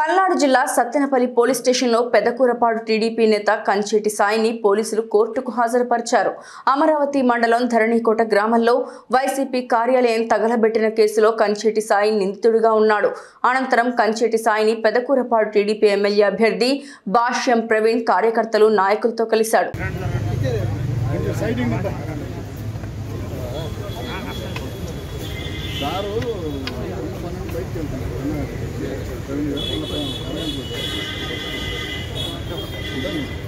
పల్నాడు జిల్లా సత్తెనపల్లి పోలీస్ స్టేషన్లో పెదకూరపాడు టీడీపీ నేత కంచేటి సాయిని పోలీసులు కోర్టుకు హాజరుపరిచారు. అమరావతి మండలం ధరణికోట గ్రామంలో వైసీపీ కార్యాలయం తగలబెట్టిన కేసులో కంచేటి సాయి నిందితుడిగా ఉన్నాడు. అనంతరం కంచేటి సాయిని పెదకూరపాడు టీడీపీ ఎమ్మెల్యే అభ్యర్థి భాష్యం ప్రవీణ్ కార్యకర్తలు నాయకులతో కలిశాడు. Done.